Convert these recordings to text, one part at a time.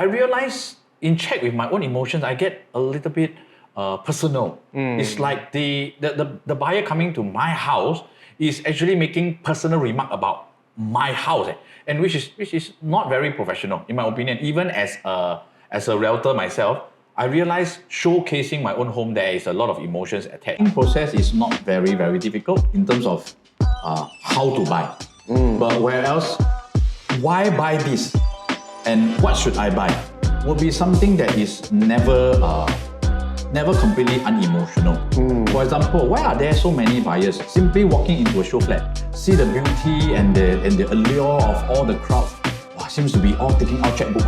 I realize in check with my own emotions, I get a little bit personal. It's like the buyer coming to my house is actually making personal remark about my house, and which is not very professional in my opinion. Even as a realtor myself, I realize showcasing my own home, there is a lot of emotions attached. The process is not very difficult in terms of how to buy. But where else, why buy this and what should I buy will be something that is never completely unemotional. For example, why are there so many buyers simply walking into a show flat, see the beauty and the allure of all the crowds, seems to be all taking out checkbook.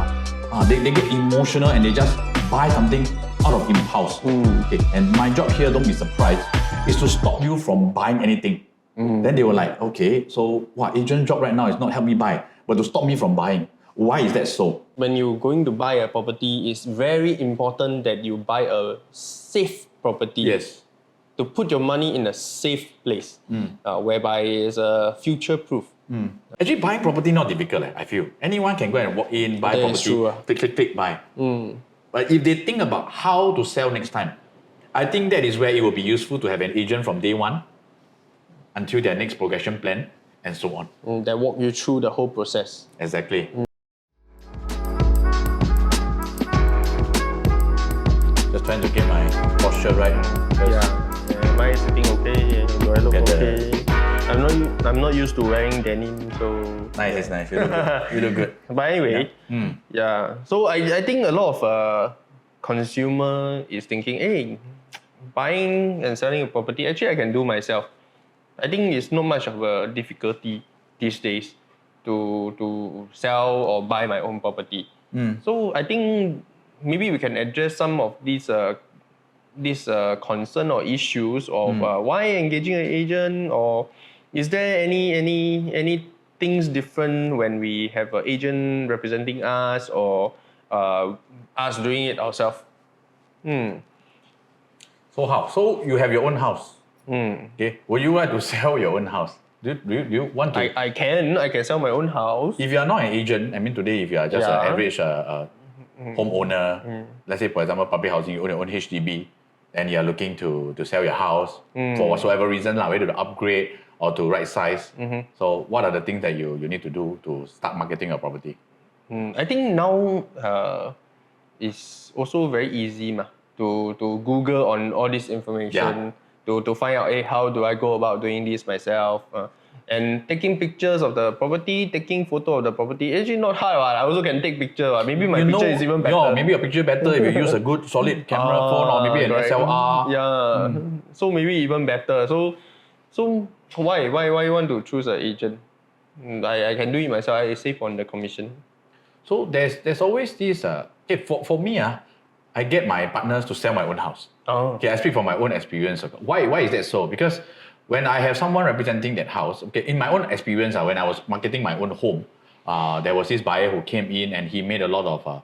They get emotional and they just buy something out of impulse. Okay, and my job here, don't be surprised, is to stop you from buying anything. Then they were like, okay, so agent job right now is not help me buy, but to stop me from buying. Why is that so? When you're going to buy a property, it's very important that you buy a safe property. Yes. To put your money in a safe place, whereby it's future-proof. Actually, buying property not difficult, I feel. Anyone can go and walk in, buy That is property, true, click, buy. But if they think about how to sell next time, I think that is where it will be useful to have an agent from day one until their next progression plan and so on. That walk you through the whole process. Exactly. Just trying to get my posture right. Am I sitting okay? Do I look okay? I'm not used to wearing denim, so... Nice, it's nice. You look good. You look good. But anyway, so I think a lot of consumer is thinking, hey, buying and selling a property, actually I can do myself. I think it's not much of a difficulty these days to sell or buy my own property. So I think maybe we can address some of these concern or issues of why engaging an agent, or is there any things different when we have an agent representing us, or us doing it ourselves? So how? So you have your own house. Okay. Would you like to sell your own house? Do you want to? I can sell my own house. If you are not an agent, I mean today, if you are just an average homeowner, let's say for example public housing, you own your own HDB, and you are looking to sell your house for whatsoever reason, whether to upgrade or to right size. So what are the things that you need to do to start marketing your property? I think now it's also very easy to Google on all this information, to find out, hey, how do I go about doing this myself? And taking pictures of the property, taking photo of the property, actually not hard. I also can take picture. Maybe my picture is even better. Maybe your picture better if you use a good solid camera phone, or maybe an SLR. So maybe even better. So why you want to choose an agent? I can do it myself. I save on the commission. So there's always this. For me, I get my partners to sell my own house. Okay, I speak from my own experience. Why is that so? Because when I have someone representing that house, okay, in my own experience, when I was marketing my own home, there was this buyer who came in and he made a lot of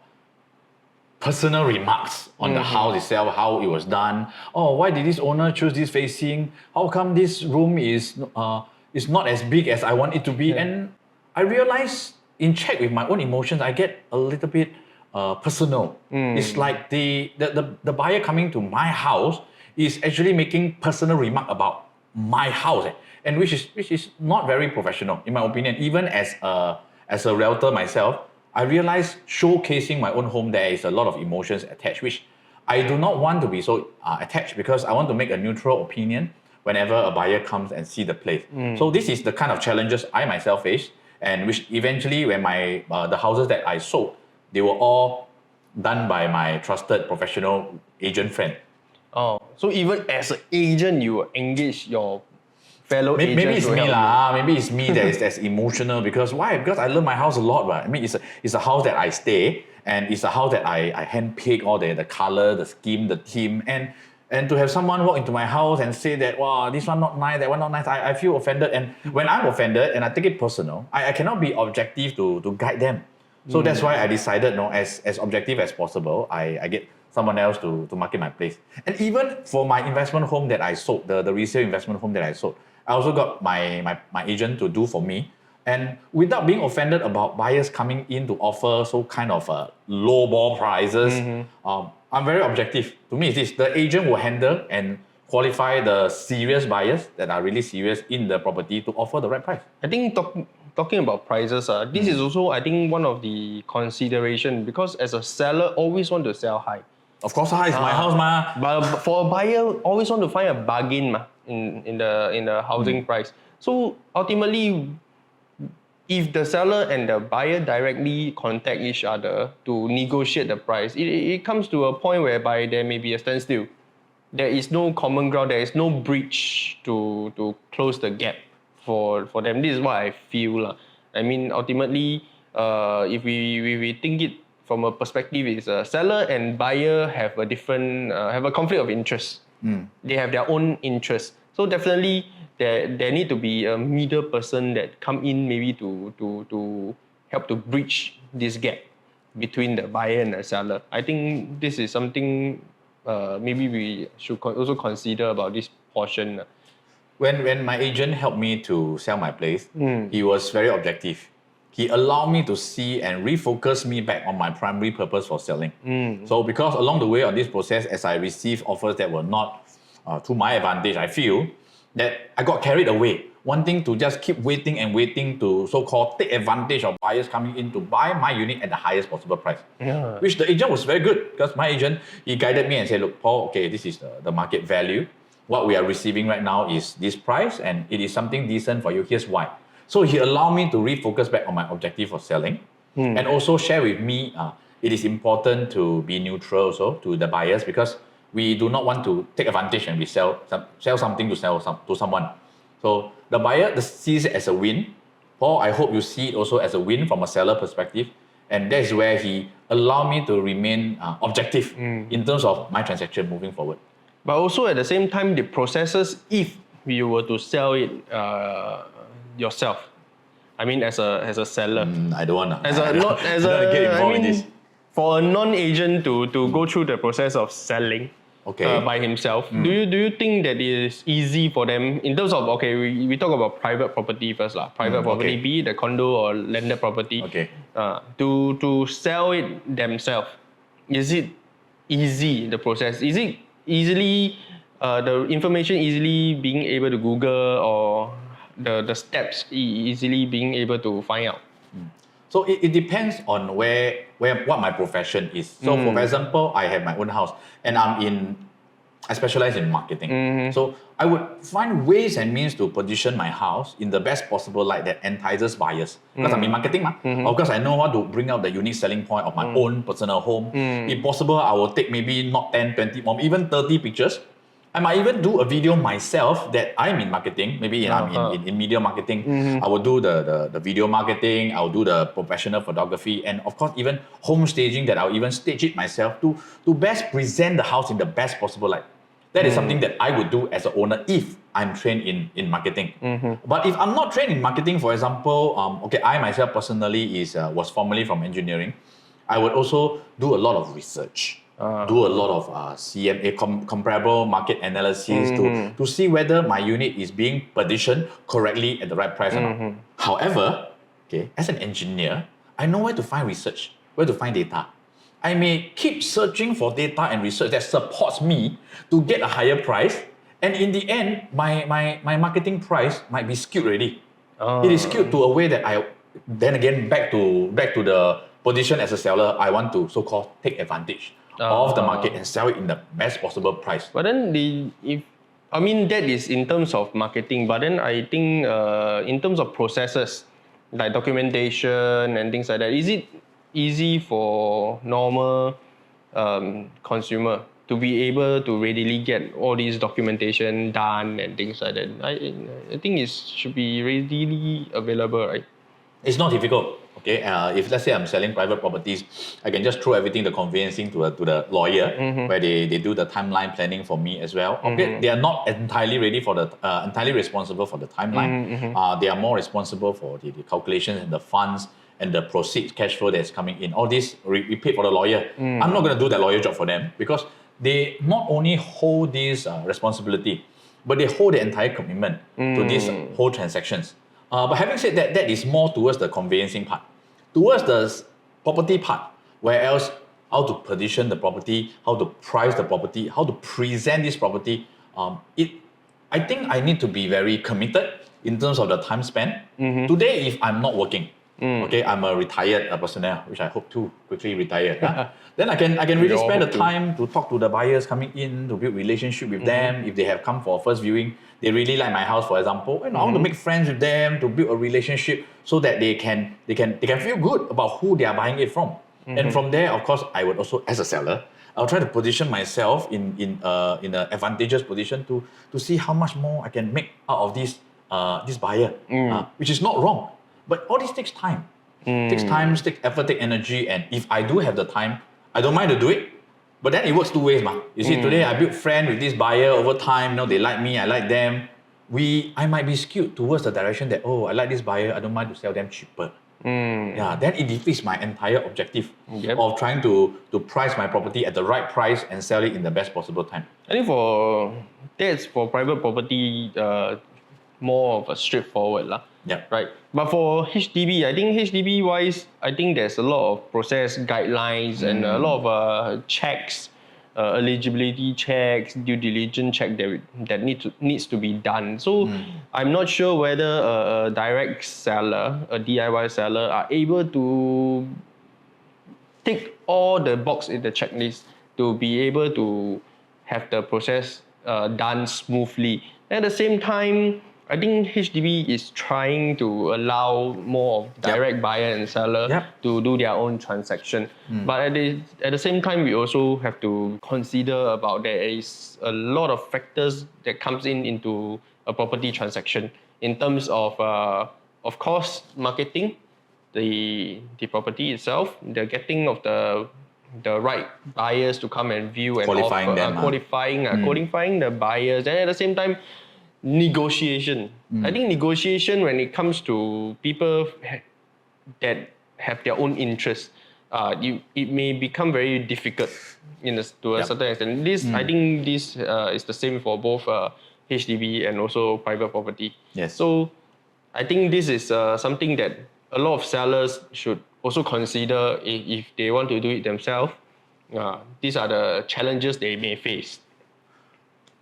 personal remarks on the house itself, how it was done. Oh, why did this owner choose this facing? How come this room is not as big as I want it to be? And I realized in check with my own emotions, I get a little bit personal. It's like the buyer coming to my house is actually making personal remark about my house, and which is not very professional in my opinion. Even as a realtor myself, I realize showcasing my own home, there is a lot of emotions attached, which I do not want to be so attached, because I want to make a neutral opinion whenever a buyer comes and see the place. So this is the kind of challenges I myself face, and which eventually when the houses that I sold, they were all done by my trusted professional agent friend. Oh, so even as an agent, you engage your fellow agents. Maybe it's me lah. Maybe it's me that's emotional. Because why? Because I love my house a lot, right? I mean, it's a house that I stay, and it's a house that I handpick all the color, the scheme, the theme, and to have someone walk into my house and say that, wow, this one not nice, that one not nice, I feel offended. And when I'm offended and I take it personal, I cannot be objective to guide them. So that's why I decided, as objective as possible, I get someone else to market my place. And even for my investment home that I sold, the resale investment home that I sold, I also got my agent to do for me And without being offended about buyers coming in to offer so kind of low ball prices, I'm very objective. To me, it is the agent will handle and qualify the serious buyers that are really serious in the property to offer the right price. I think talking about prices, this is also I think one of the consideration because as a seller always want to sell high. Of course, it's my house, ma. But for a buyer, always want to find a bargain, ma, in the housing price. So ultimately, if the seller and the buyer directly contact each other to negotiate the price, it comes to a point whereby there may be a standstill. There is no common ground, there is no bridge to close the gap for them. This is what I feel. I mean, ultimately, if we think it from a perspective, is seller and buyer have a different, have a conflict of interest. They have their own interests. So definitely, there need to be a middle person that come in maybe to help to bridge this gap between the buyer and the seller. I think this is something maybe we should also consider about this portion. When my agent helped me to sell my place, he was very objective. He allowed me to see and refocus me back on my primary purpose for selling. So because along the way on this process, as I received offers that were not to my advantage, I feel that I got carried away, wanting to just keep waiting and waiting to so-called take advantage of buyers coming in to buy my unit at the highest possible price. Which the agent was very good because my agent, he guided me and said, look, Paul, okay, this is the market value. What we are receiving right now is this price and it is something decent for you. Here's why. So he allowed me to refocus back on my objective of selling and also share with me it is important to be neutral also to the buyers because we do not want to take advantage and we sell something to someone. So the buyer sees it as a win. Paul, I hope you see it also as a win from a seller perspective. And that is where he allowed me to remain objective in terms of my transaction moving forward. But also at the same time, the processes, if you were to sell it yourself, I mean as a seller. I don't want to. Get involved in this. For a non-agent to go through the process of selling by himself, do you think that it is easy for them in terms of we talk about private property first private property, be it a condo or landed property, to sell it themselves? Is it easy, the process? Is it easily the information easily being able to Google or the steps easily being able to find out? So it depends on what my profession is. So for example, I have my own house and I specialize in marketing. So I would find ways and means to position my house in the best possible light that entices buyers. Because I'm in marketing, of course I know how to bring out the unique selling point of my own personal home. If possible, I will take maybe not 10, 20, or even 30 pictures. I might even do a video myself that I'm in marketing. Maybe I'm in media marketing. I will do the video marketing. I'll do the professional photography. And of course, even home staging that I'll even stage it myself to best present the house in the best possible light. That is something that I would do as an owner if I'm trained in marketing. But if I'm not trained in marketing, for example, I myself personally was formerly from engineering. I would also do a lot of research. Do a lot of CMA, comparable market analysis to see whether my unit is being positioned correctly at the right price or not. However, as an engineer, I know where to find research, where to find data. I may keep searching for data and research that supports me to get a higher price, and in the end, my marketing price might be skewed already. It is skewed to a way that then again back to the position as a seller, I want to so-called take advantage of the market and sell it in the best possible price. But then that is in terms of marketing, but then I think in terms of processes like documentation and things like that, is it easy for normal consumer to be able to readily get all these documentation done and things like that? I think it should be readily available, right? It's not difficult. If let's say I'm selling private properties, I can just throw everything, the conveyancing to the lawyer, where they do the timeline planning for me as well. They are not entirely ready for entirely responsible for the timeline. They are more responsible for the calculations and the funds and the proceeds, cash flow that's coming in. All this we pay for the lawyer. I'm not going to do that lawyer job for them because they not only hold this responsibility, but they hold the entire commitment to these whole transactions. But having said that, that is more towards the conveyancing part. Towards the property part, where else how to position the property, how to price the property, how to present this property. I think I need to be very committed in terms of the time spent. Today, if I'm not working, okay, I'm a retired personnel, which I hope to quickly retire. Then I can really spend the time to talk to the buyers coming in, to build relationship with them. If they have come for a first viewing, they really like my house, for example. I want to make friends with them, to build a relationship so that they can feel good about who they are buying it from. And from there, of course, I would also, as a seller, I'll try to position myself in an advantageous position to see how much more I can make out of this buyer, which is not wrong. But all this takes time. Takes time, takes effort, takes energy. And if I do have the time, I don't mind to do it. But then it works two ways, ma. You see, today I built friend with this buyer over time. They like me, I like them. I might be skewed towards the direction that, I like this buyer, I don't mind to sell them cheaper. Yeah, then it defeats my entire objective of trying to price my property at the right price and sell it in the best possible time. I think that's for private property, more of a straightforward lah. Yeah. Right. But for HDB, I think HDB wise, I think there's a lot of process guidelines and a lot of checks, eligibility checks, due diligence check that needs to be done. So I'm not sure whether a direct seller, a DIY seller, are able to tick all the box in the checklist to be able to have the process done smoothly. At the same time, I think HDB is trying to allow more of direct buyer and seller to do their own transaction. But at the same time, we also have to consider about there is a lot of factors that comes into a property transaction in terms of course, marketing, the property itself, the getting of the right buyers to come and view and qualifying qualifying the buyers, and at the same time, negotiation. I think negotiation, when it comes to people that have their own interests, it may become very difficult to a certain extent. I think this is the same for both HDB and also private property. Yes. So I think this is something that a lot of sellers should also consider if they want to do it themselves. These are the challenges they may face.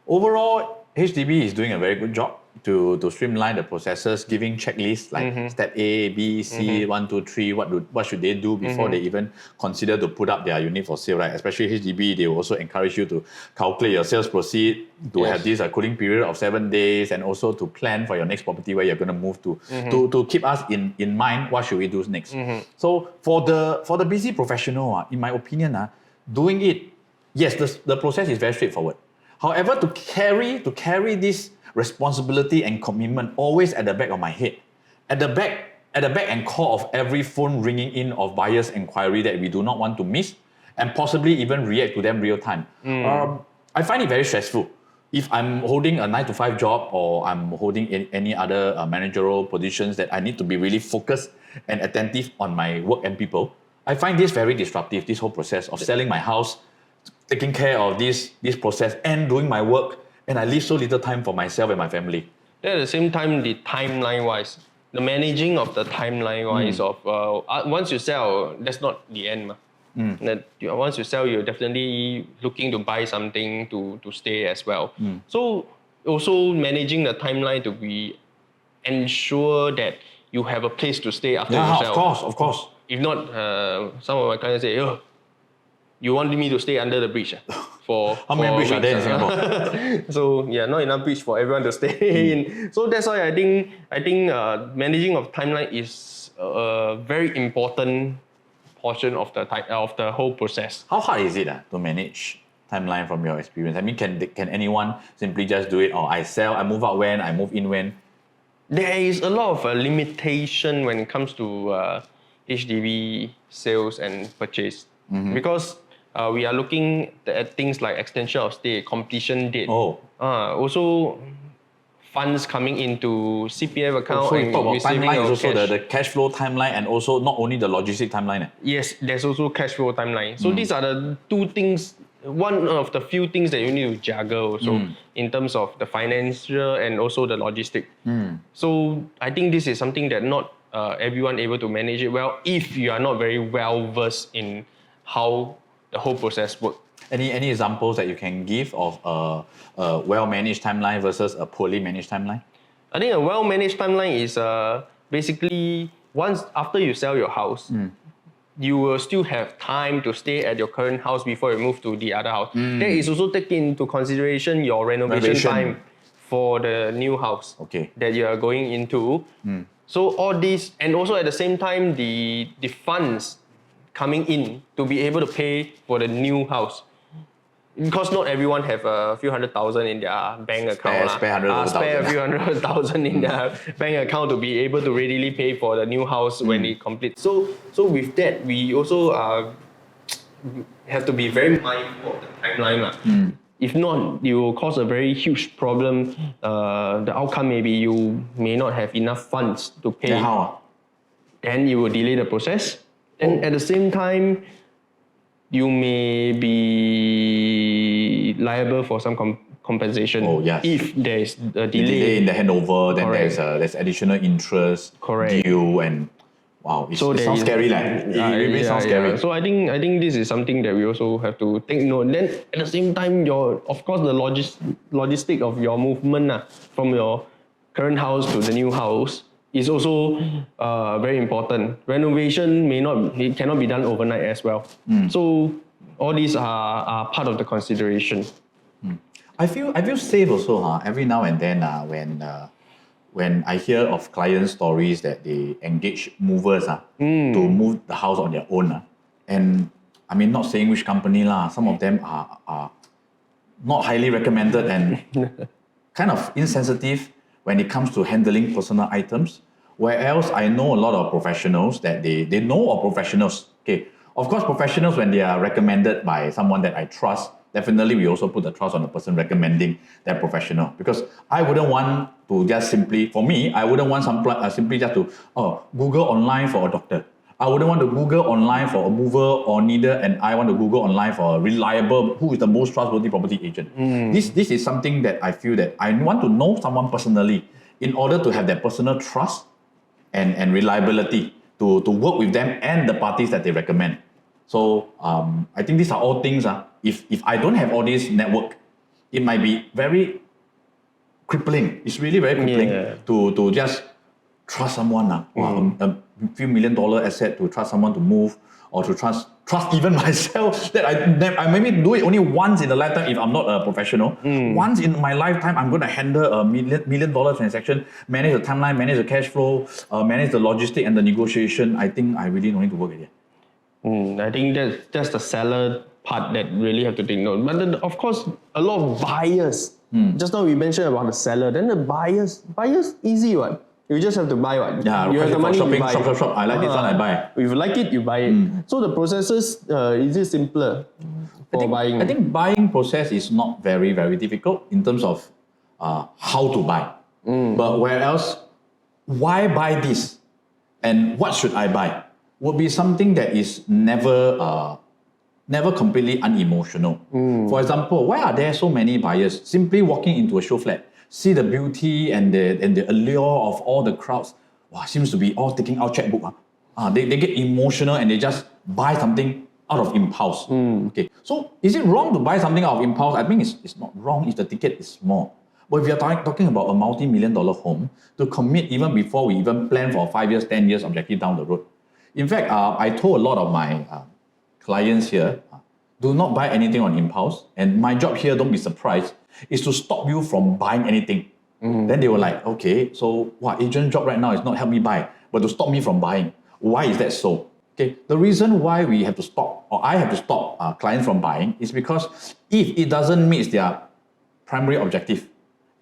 Overall, HDB is doing a very good job to streamline the processes, giving checklists like step A, B, C, 1, 2, 3, what should they do before they even consider to put up their unit for sale, right? Especially HDB, they will also encourage you to calculate your sales proceed, to have this cooling period of 7 days, and also to plan for your next property where you're going to move to keep us in mind, what should we do next. So for the busy professional, in my opinion, doing it, yes, the process is very straightforward. However, to carry this responsibility and commitment always at the back of my head, at the back and core of every phone ringing in of buyer's inquiry that we do not want to miss, and possibly even react to them real time. I find it very stressful. If I'm holding a 9-to-5 job or I'm holding any other managerial positions that I need to be really focused and attentive on my work and people, I find this very disruptive, this whole process of selling my house, taking care of this process and doing my work, and I leave so little time for myself and my family. At the same time, the timeline-wise, the managing of the timeline-wise of once you sell, that's not the end. Once you sell, you're definitely looking to buy something to stay as well. So also managing the timeline to ensure that you have a place to stay after you sell. Of course. If not, some of my clients say, you wanted me to stay under the bridge for how many bridges are there in Singapore? So not enough bridge for everyone to stay in. So that's why I think managing of timeline is a very important portion of the whole process. How hard is it to manage timeline from your experience? I mean, can anyone simply just do it? Or I sell, I move out when, I move in when? There is a lot of limitation when it comes to HDB sales and purchase because we are looking at things like extension of stay, completion date. Also, funds coming into CPF account. So you talk about timeline is also cash. the cash flow timeline and also not only the logistic timeline. Yes, there's also cash flow timeline. So these are the two things one of the few things that you need to juggle also in terms of the financial and also the logistic. So I think this is something that not everyone able to manage it well if you are not very well versed in how the whole process works. Any examples that you can give of a well-managed timeline versus a poorly managed timeline? I think a well-managed timeline is basically once after you sell your house, you will still have time to stay at your current house before you move to the other house. That is also taking into consideration your renovation time for the new house that you are going into. So all these, and also at the same time, the funds coming in to be able to pay for the new house. Because not everyone have a few $100,000 in their bank account. Spare a few $100,000 in their bank account to be able to readily pay for the new house when it completes. So with that, we also have to be very mindful of the timeline. If not, you will cause a very huge problem. The outcome may be you may not have enough funds to pay. Then how? Then you will delay the process. And at the same time, you may be liable for some compensation if there is a delay in the handover. Then there's additional interest due, and wow, it sounds scary. It really sounds scary. So I think this is something that we also have to take note. Then at the same time, of course the logistic of your movement from your current house to the new house is also very important. Renovation cannot be done overnight as well. So all these are part of the consideration. I feel safe also every now and then when I hear of client stories that they engage movers to move the house on their own. And I mean, not saying which company some of them are not highly recommended and kind of insensitive when it comes to handling personal items. Whereas I know a lot of professionals that they know of professionals. Okay, of course, professionals, when they are recommended by someone that I trust, definitely we also put the trust on the person recommending that professional. Because I wouldn't want to just simply, for me, I wouldn't want simply just to Google online for a doctor. I wouldn't want to Google online for a mover, or neither, and I want to Google online for a reliable, who is the most trustworthy property agent. This is something that I feel that I want to know someone personally in order to have that personal trust and reliability to work with them and the parties that they recommend. So I think these are all things. If I don't have all this network, it might be very crippling. It's really very crippling to just trust someone. A few $1 million asset to trust someone to move, or to trust even myself that I maybe do it only once in a lifetime if I'm not a professional. Once in my lifetime, I'm going to handle a $1 million transaction, manage the timeline, manage the cash flow, manage the logistic and the negotiation. I think I really don't need to work again. I think that's the seller part that really have to take note. But then, of course, a lot of buyers. Just now we mentioned about the seller. Then the buyers easy one. You just have to buy one. Yeah, you have the money, shopping, you buy. Shop. I like this one, I buy. If you like it, you buy it. So the processes is it simpler for buying? I think buying process is not very, very difficult in terms of how to buy. But where else, why buy this and what should I buy would be something that is never completely unemotional. For example, why are there so many buyers simply walking into a show flat, see the beauty and the allure of all the crowds? Wow, seems to be all taking out checkbook. They get emotional and they just buy something out of impulse. Okay, so is it wrong to buy something out of impulse? I think it's not wrong if the ticket is small. But if you're talking about a multi-million-dollar home, to commit even before we even plan for 5 years, 10 years objective down the road. In fact, I told a lot of my clients here, do not buy anything on impulse. And my job here, don't be surprised, is to stop you from buying anything. Then they were like, okay, so agent job right now is not help me buy, but to stop me from buying. Why is that so? Okay, the reason why we have to stop, or I have to stop clients from buying, is because if it doesn't meet their primary objective,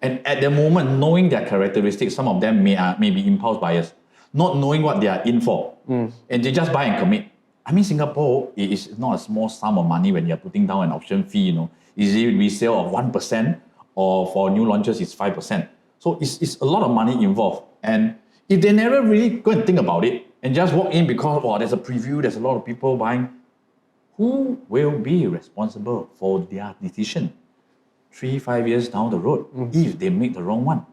and at the moment, knowing their characteristics, some of them may be impulse buyers, not knowing what they are in for, and they just buy and commit. I mean, Singapore is not a small sum of money when you're putting down an option fee, Is it resale of 1%, or for new launches, it's 5%. So it's a lot of money involved. And if they never really go and think about it, and just walk in because, there's a preview, there's a lot of people buying, who will be responsible for their decision 3-5 years down the road if they make the wrong one?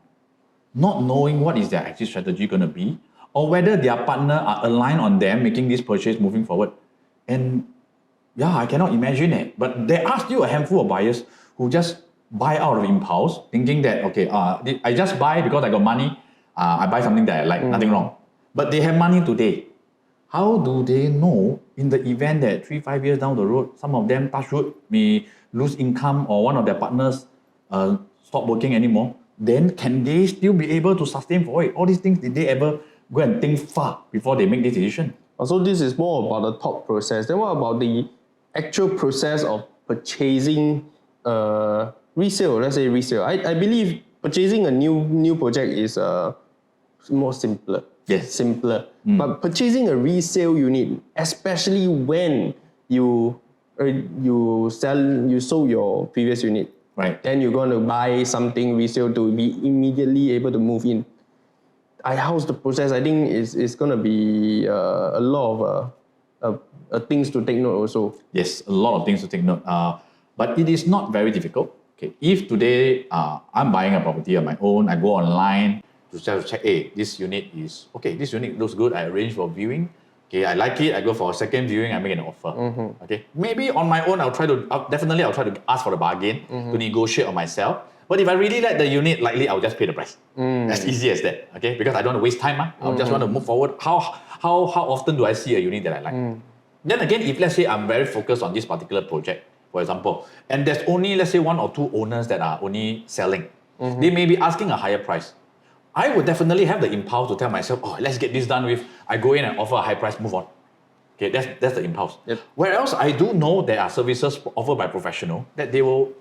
Not knowing what is their exit strategy going to be, or whether their partner are aligned on them making this purchase moving forward. And yeah, I cannot imagine it. But there are still a handful of buyers who just buy out of impulse, thinking that, okay, I just buy because I got money, I buy something that I like, nothing wrong. But they have money today. How do they know in the event that 3-5 years down the road, some of them, touch wood, may lose income or one of their partners stop working anymore? Then can they still be able to sustain for it? All these things, did they ever go and think far before they make this decision? So this is more about the thought process. Then what about the actual process of purchasing resale? Let's say resale. I believe purchasing a new project is more simpler. Yes. Simpler. But purchasing a resale unit, especially when you sold your previous unit, right? Then you're going to buy something resale to be immediately able to move in. How's the process? I think it's going to be a lot of things to take note also. Yes, a lot of things to take note. But it is not very difficult. Okay, if today I'm buying a property on my own, I go online to check, hey, this unit looks good. I arrange for viewing. Okay, I like it. I go for a second viewing. I make an offer. Okay, maybe on my own, I'll try to ask for the bargain to negotiate on myself. But if I really like the unit, likely I'll just pay the price. As easy as that. Okay, because I don't want to waste time. I just want to move forward. How often do I see a unit that I like? Then again, if let's say I'm very focused on this particular project, for example, and there's only let's say 1 or 2 owners that are only selling, they may be asking a higher price. I would definitely have the impulse to tell myself, let's get this done with. I go in and offer a high price, move on. Okay, that's the impulse. Yep. Whereas I do know there are services offered by professional that they will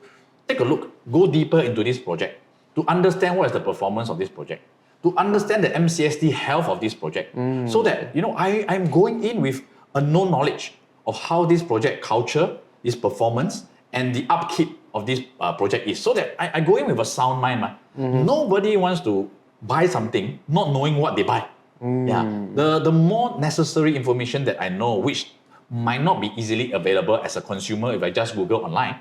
take a look, go deeper into this project to understand what is the performance of this project, to understand the MCST health of this project, so that I'm going in with a known knowledge of how this project culture, this performance, and the upkeep of this project is, so that I go in with a sound mind. Nobody wants to buy something not knowing what they buy. The more necessary information that I know, which might not be easily available as a consumer if I just Google online,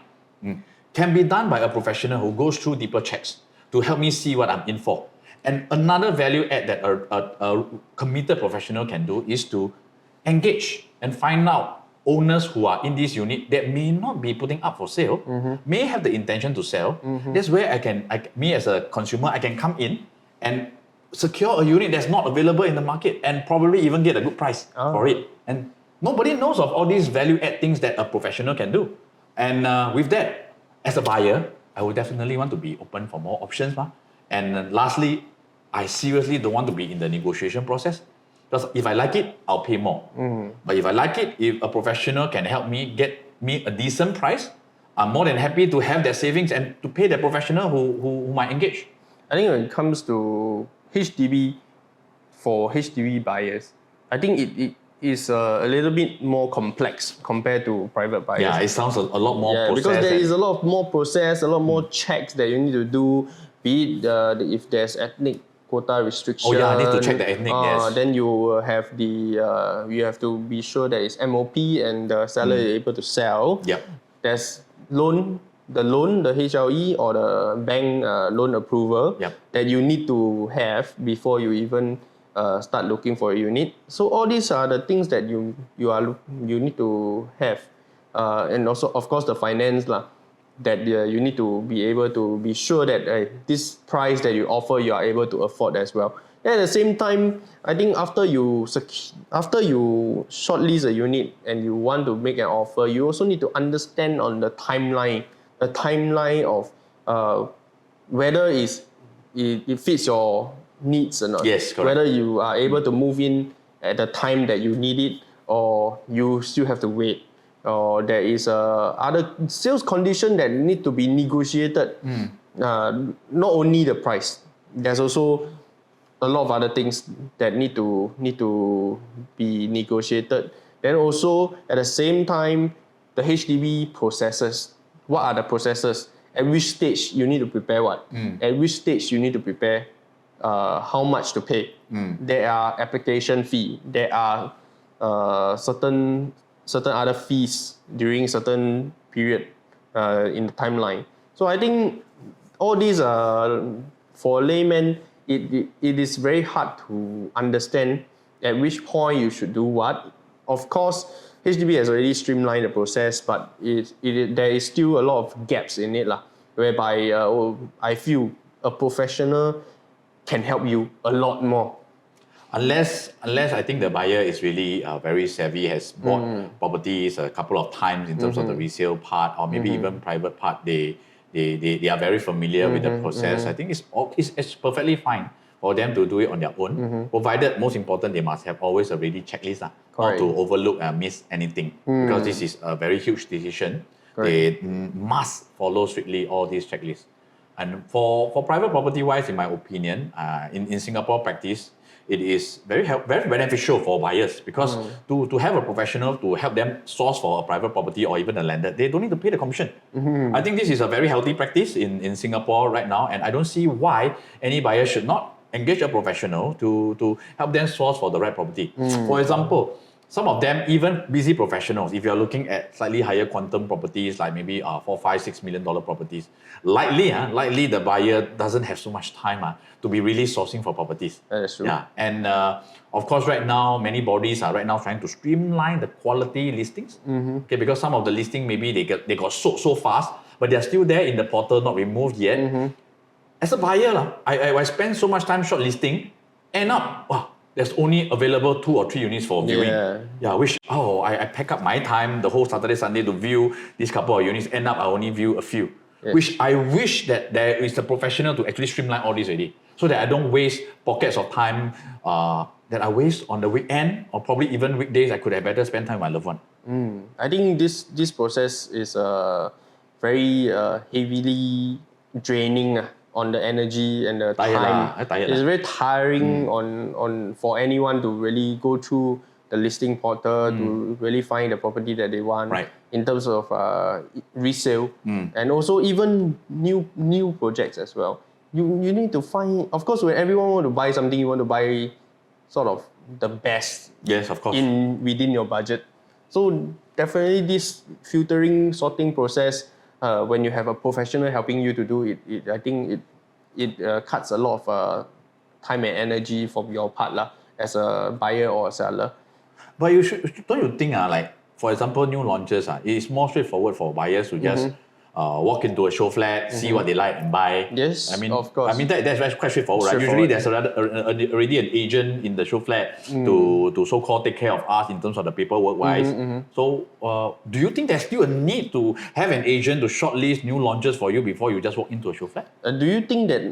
can be done by a professional who goes through deeper checks to help me see what I'm in for. And another value add that a committed professional can do is to engage and find out owners who are in this unit that may not be putting up for sale, may have the intention to sell. That's where me as a consumer, I can come in and secure a unit that's not available in the market and probably even get a good price for it. And nobody knows of all these value add things that a professional can do. And with that, as a buyer, I would definitely want to be open for more options. And lastly, I seriously don't want to be in the negotiation process. Because if I like it, I'll pay more. But if I like it, if a professional can help me get me a decent price, I'm more than happy to have that savings and to pay the professional who might engage. I think when it comes to HDB, for HDB buyers, I think it is a little bit more complex compared to private buyers. Yeah, it sounds a lot more process. Because there is a lot more process, a lot more checks that you need to do, be it if there's ethnic quota restriction. I need to check the ethnic, yes. Then you have you have to be sure that it's MOP and the seller is able to sell. Yep. There's the HLE or the bank loan approval that you need to have before you even start looking for a unit. So all these are the things that you need to have, and also of course the finance that you need to be able to be sure that this price that you offer you are able to afford as well. And at the same time, I think after you shortlist a unit and you want to make an offer, you also need to understand on the timeline of whether it fits your needs or not. Yes, correct. Whether you are able to move in at the time that you need it, or you still have to wait, or there is other sales condition that need to be negotiated. Not only the price, there's also a lot of other things that need to be negotiated. Then also at the same time, the HDB processes. What are the processes? At which stage you need to prepare what? At which stage you need to prepare how much to pay? There are application fee. There are certain certain other fees during certain period in the timeline. So I think all these for laymen, it is very hard to understand at which point you should do what. Of course, HDB has already streamlined the process, but there is still a lot of gaps in it lah, whereby I feel a professional can help you a lot more. Unless I think the buyer is really very savvy, has bought properties a couple of times in terms of the resale part, or maybe even private part, they are very familiar with the process. I think it's perfectly fine for them to do it on their own, provided, most important, they must have always a ready checklist, not to overlook miss anything, because this is a very huge decision. They must follow strictly all these checklists. And for private property wise, in my opinion, in Singapore practice, it is very beneficial for buyers, because to have a professional to help them source for a private property or even a lender, they don't need to pay the commission. I think this is a very healthy practice in Singapore right now, and I don't see why any buyer should not engage a professional to help them source for the right property. For example, some of them, even busy professionals, if you're looking at slightly higher quantum properties, like maybe $4, $5, $6 million properties, likely the buyer doesn't have so much time to be really sourcing for properties. That is true. Yeah, and of course, right now, many bodies are right now trying to streamline the quality listings. Okay, because some of the listing maybe they got sold so fast, but they're still there in the portal, not removed yet. As a buyer, I spend so much time shortlisting, end up, wow, there's only available 2 or 3 units for viewing. I pack up my time the whole Saturday, Sunday to view these couple of units. End up, I only view a few. Which I wish that there is a professional to actually streamline all this already, so that I don't waste pockets of time that I waste on the weekend, or probably even weekdays. I could have better spent time with my loved one. I think this process is very heavily draining on the energy and the time. It's very tiring on for anyone to really go through the listing portal to really find the property that they want, in terms of resale, and also even new projects as well. You need to find, of course, when everyone want to buy something, you want to buy sort of the best. Yes, of course. Within your budget. So definitely this filtering, sorting process, when you have a professional helping you to do it, I think it cuts a lot of time and energy from your part as a buyer or a seller. But don't you think like, for example, new launches, it is more straightforward for buyers to just walk into a show flat, see what they like and buy. Yes, I mean, of course. I mean that's quite straightforward, right? Usually there's already an agent in the show flat to so-called take care of us in terms of the paperwork wise. So do you think there's still a need to have an agent to shortlist new launches for you before you just walk into a show flat? Do you think that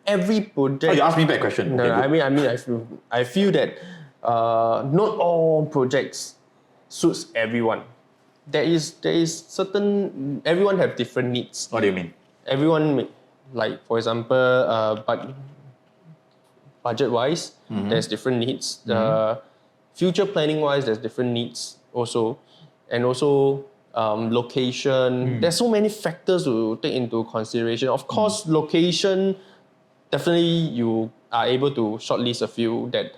every project? Oh, you asked me that question. No, Okay, I feel that not all projects suits everyone. There is certain, everyone have different needs. What do you mean? Everyone, like for example, budget wise, there's different needs. Future planning wise, there's different needs also, and also location. There's so many factors to take into consideration. Of course, location, definitely you are able to shortlist a few that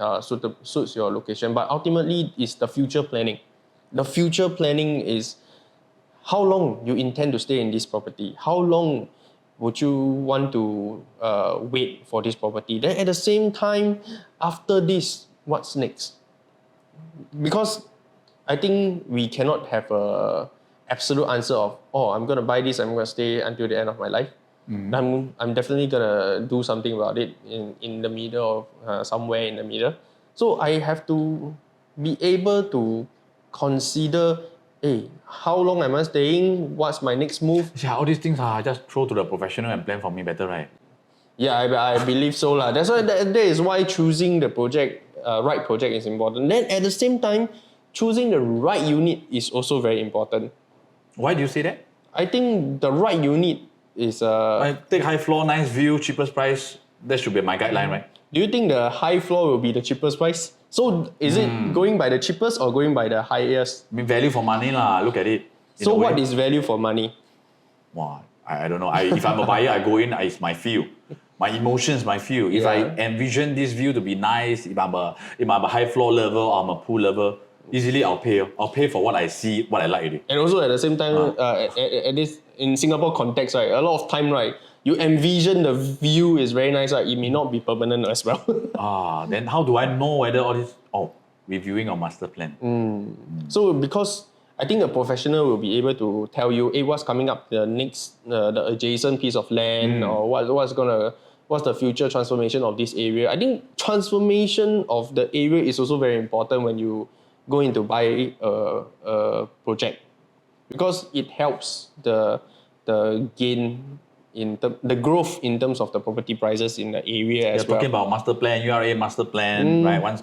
suits your location, but ultimately it's the future planning. The future planning is how long you intend to stay in this property. How long would you want to wait for this property? Then at the same time, after this, what's next? Because I think we cannot have a absolute answer of, I'm going to buy this, I'm going to stay until the end of my life. I'm definitely going to do something about it in the middle of somewhere in the middle. So I have to be able to consider, how long am I staying? What's my next move? Yeah, all these things are just throw to the professional and plan for me better, right? Yeah, I believe so. That's why that is why choosing the right project is important. Then at the same time, choosing the right unit is also very important. Why do you say that? I think the right unit is... I take high floor, nice view, cheapest price. That should be my guideline, right? Do you think the high floor will be the cheapest price? So is it going by the cheapest or going by the highest? I mean, value for money lah. Look at it. So what is value for money? Wow, I don't know. If I'm a buyer, I go in, it's my feel. My emotions, my feel. If I envision this view to be nice, if I'm a high floor level or I'm a pool level, easily I'll pay for what I see, what I like already. And also at the same time, at this in Singapore context, right, a lot of time, right, you envision the view is very nice, right? It may not be permanent as well. Then how do I know whether all this? Reviewing our master plan. So because I think a professional will be able to tell you, hey, what's coming up the next, the adjacent piece of land, or what's the future transformation of this area. I think transformation of the area is also very important when you go into buy a project, because it helps the gain the growth in terms of the property prices in the area as well. Talking about master plan, URA master plan, right? Once,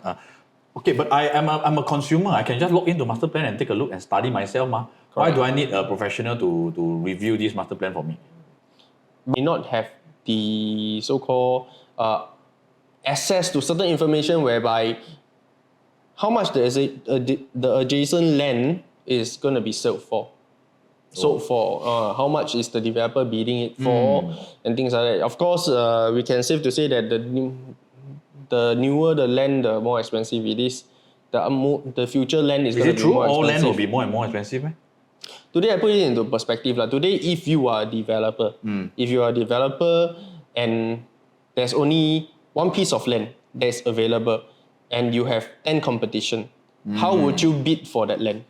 okay, but I'm a consumer. I can just log into master plan and take a look and study myself, ma. Why do I need a professional to review this master plan for me? May not have the so-called access to certain information whereby how much the adjacent land is going to be sold for. How much is the developer bidding it for, and things like that. Of course, we can safe to say that the newer the land, the more expensive it is. The future land is going to be more expensive. All land will be more and more expensive, eh? Today I put it into perspective. Today, if you are a developer, and there's only one piece of land that's available and you have 10 competition, how would you bid for that land?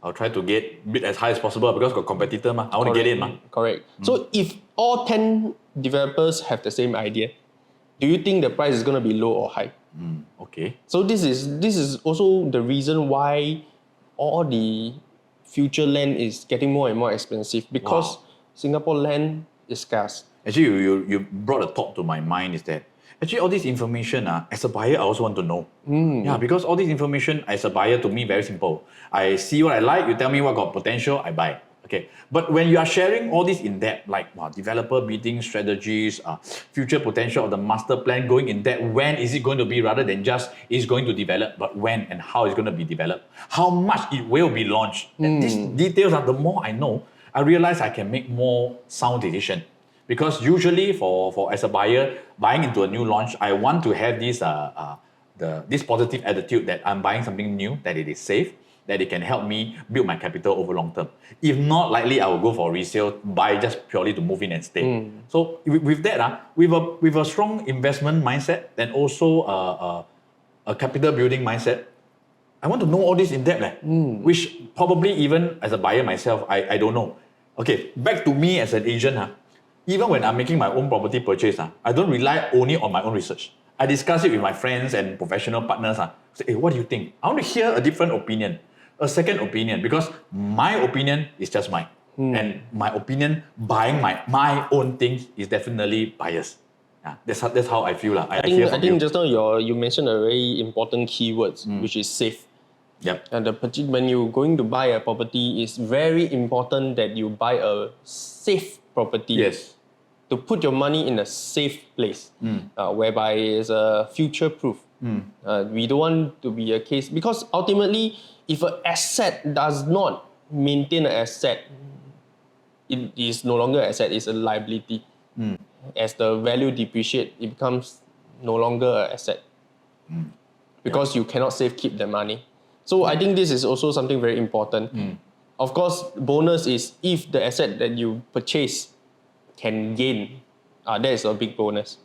I'll try to bid as high as possible because got competitor, ma. I want to get in, ma. Correct. So if all 10 developers have the same idea, do you think the price is going to be low or high? Okay. So this is also the reason why all the future land is getting more and more expensive, because Singapore land is scarce. Actually, you brought a thought to my mind, is that actually all this information, as a buyer, I also want to know. Yeah, because all this information as a buyer, to me, very simple. I see what I like, you tell me what got potential, I buy. Okay, but when you are sharing all this in depth, like developer bidding strategies, future potential of the master plan, going in depth, when is it going to be, rather than just is going to develop, but when and how it's going to be developed, how much it will be launched. And these details, the more I know, I realize I can make more sound decision. Because usually for as a buyer, buying into a new launch, I want to have this positive attitude that I'm buying something new, that it is safe, that it can help me build my capital over long term. If not, likely I will go for resale, buy just purely to move in and stay. So with that, with a strong investment mindset and also a capital building mindset, I want to know all this in depth, which probably even as a buyer myself, I don't know. Okay, back to me as an agent, even when I'm making my own property purchase, I don't rely only on my own research. I discuss it with my friends and professional partners. Say, hey, what do you think? I want to hear a different opinion, a second opinion, because my opinion is just mine. And my opinion, buying my own things is definitely biased. That's how I feel. I think just now you mentioned a very important keyword, which is safe. Yep. And when you're going to buy a property, it's very important that you buy a safe property. Yes. To put your money in a safe place, whereby it's future proof. We don't want to be a case, because ultimately, if an asset does not maintain an asset, it is no longer an asset, it's a liability. As the value depreciates, it becomes no longer an asset. Because you cannot keep the money. So I think this is also something very important. Of course, bonus is if the asset that you purchase can gain, that is a big bonus.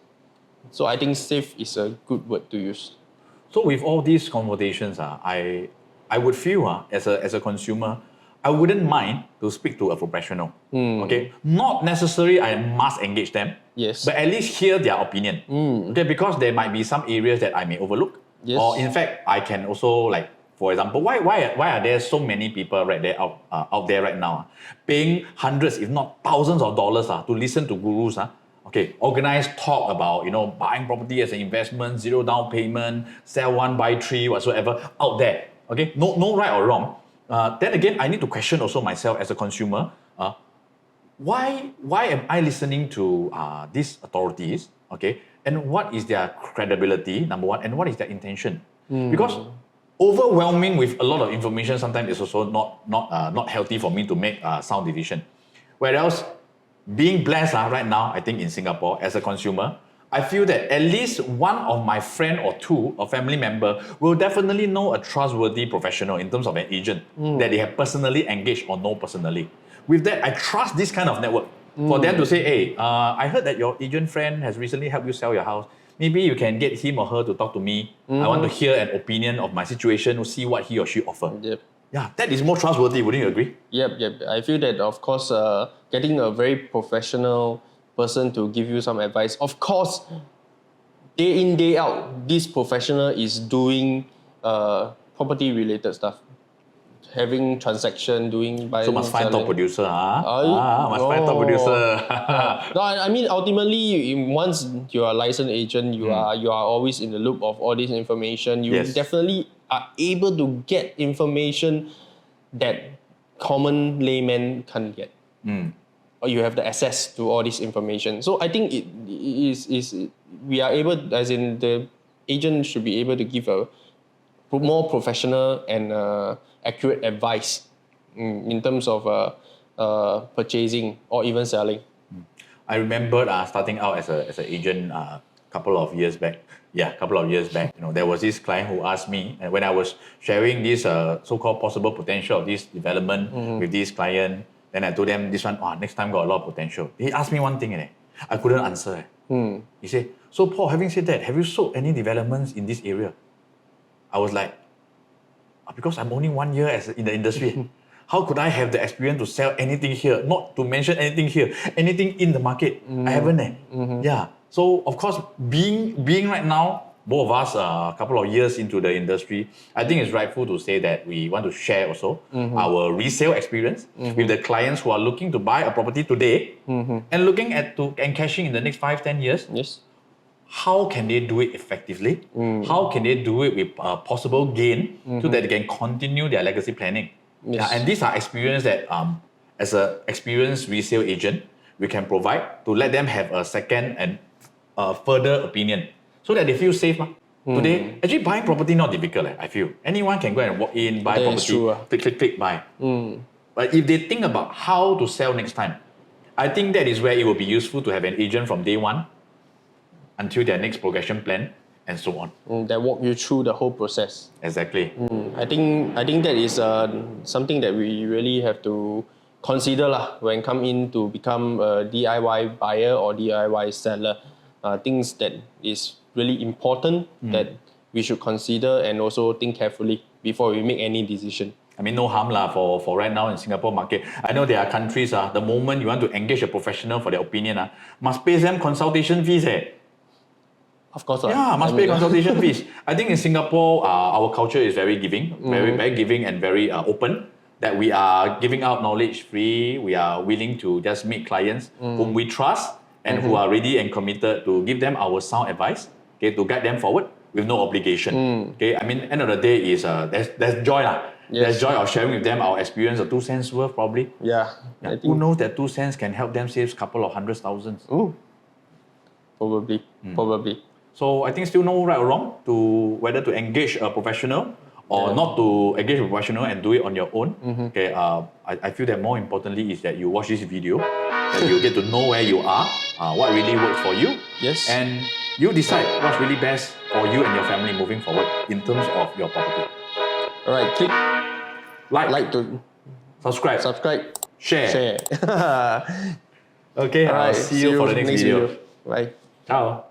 So I think safe is a good word to use. So with all these conversations, I would feel as a consumer, I wouldn't mind to speak to a professional. Okay, not necessarily I must engage them. Yes. But at least hear their opinion. Okay, because there might be some areas that I may overlook. Yes. Or in fact, I can also for example, why are there so many people right there out there right now paying hundreds, if not thousands of dollars to listen to gurus? Okay, organized talk about buying property as an investment, 0 down payment, sell 1, buy 3, whatsoever out there. Okay, no right or wrong. Then again, I need to question also myself as a consumer. Why am I listening to these authorities? Okay, and what is their credibility? Number one, and what is their intention? Because overwhelming with a lot of information sometimes is also not healthy for me to make sound decision. Whereas being blessed right now, I think in Singapore as a consumer, I feel that at least one of my friend or two or family member will definitely know a trustworthy professional in terms of an agent that they have personally engaged or know personally. With that, I trust this kind of network. For them to say, hey, I heard that your agent friend has recently helped you sell your house. Maybe you can get him or her to talk to me. I want to hear an opinion of my situation to see what he or she offer. Yep. Yeah, that is more trustworthy, wouldn't you agree? Yep. I feel that, of course, getting a very professional person to give you some advice. Of course, day in, day out, this professional is doing property-related stuff. Having transaction, doing buying, So must find top selling. producer, must find top Oh. producer. No, I mean ultimately, once you are a licensed agent, you are always in the loop of all this information. You Yes. definitely are able to get information that common layman can't get. Or you have the access to all this information. So I think it is we are able, as in the agent should be able to give a more professional and accurate advice in terms of purchasing or even selling. I remember starting out as an agent couple of years back. Yeah, couple of years back. There was this client who asked me, and when I was sharing this so-called possible potential of this development with this client, then I told them this one, next time got a lot of potential. He asked me one thing, I couldn't answer. He said, so Paul, having said that, have you sold any developments in this area? I was like, because I'm only 1 year in the industry. How could I have the experience to sell anything here? Not to mention anything here, anything in the market. I haven't. Yeah. So of course, being right now, both of us a couple of years into the industry, I think it's rightful to say that we want to share also our resale experience with the clients who are looking to buy a property today and looking at and cashing in the next 5-10 years. Yes. How can they do it effectively? How can they do it with possible gain so that they can continue their legacy planning? Yes. Yeah, and these are experience that, as an experienced resale agent, we can provide to let them have a second and further opinion so that they feel safe. Today, actually buying property not difficult. I feel anyone can go and walk in, buy That is property, true, click, buy. But if they think about how to sell next time, I think that is where it will be useful to have an agent from day one until their next progression plan, and so on. That walk you through the whole process. Exactly. I think that is something that we really have to consider when come in to become a DIY buyer or DIY seller. Things that is really important that we should consider and also think carefully before we make any decision. I mean, no harm for right now in Singapore market. I know there are countries, the moment you want to engage a professional for their opinion, must pay them consultation fees. Of course. Yeah, must pay consultation fees. I think in Singapore, our culture is very giving, very giving and very open. That we are giving out knowledge free. We are willing to just meet clients whom we trust and who are ready and committed to give them our sound advice, to guide them forward with no obligation. I mean, end of the day is there's joy Yes. There's joy of sharing with them our experience, 2 cents worth probably. Yeah. I Who think knows that 2 cents can help them save a couple of 100,000. Probably. So I think still no right or wrong to whether to engage a professional or not to engage a professional and do it on your own. I feel that more importantly is that you watch this video, that you get to know where you are, what really works for you, Yes. and you decide what's really best for you and your family moving forward in terms of your property. All right, click Like to subscribe, share. Okay, All right, I'll see you for the next video. Bye. Ciao.